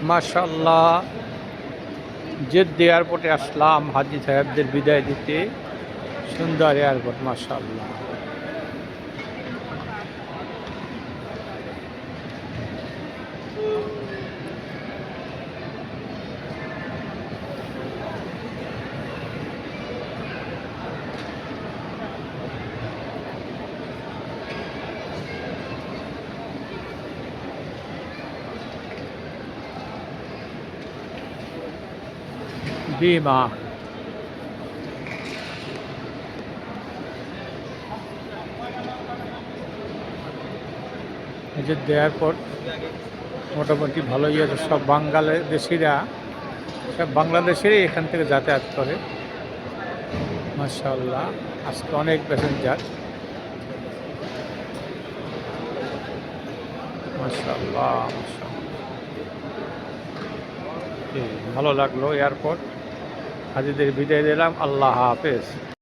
মাশাআল্লাহ, জেদ্দা এয়ারপোর্টে আসলাম হাজী সাহেবদের বিদায় দিতে। সুন্দর এয়ারপোর্ট, মাশাআল্লাহ। বিমা জেদ্দা এয়ারপোর্ট মোটামুটি ভালোই আছে। সব বাংলাদেশিরা, সব বাংলাদেশেরই এখান থেকে যাতায়াত করে। মাশাআল্লাহ, আজকে অনেক প্যাসেঞ্জার। মাশাআল্লাহ, ভালো লাগলো এয়ারপোর্ট। হাজীদের বিদায় দিলাম। আল্লাহ হাফেজ।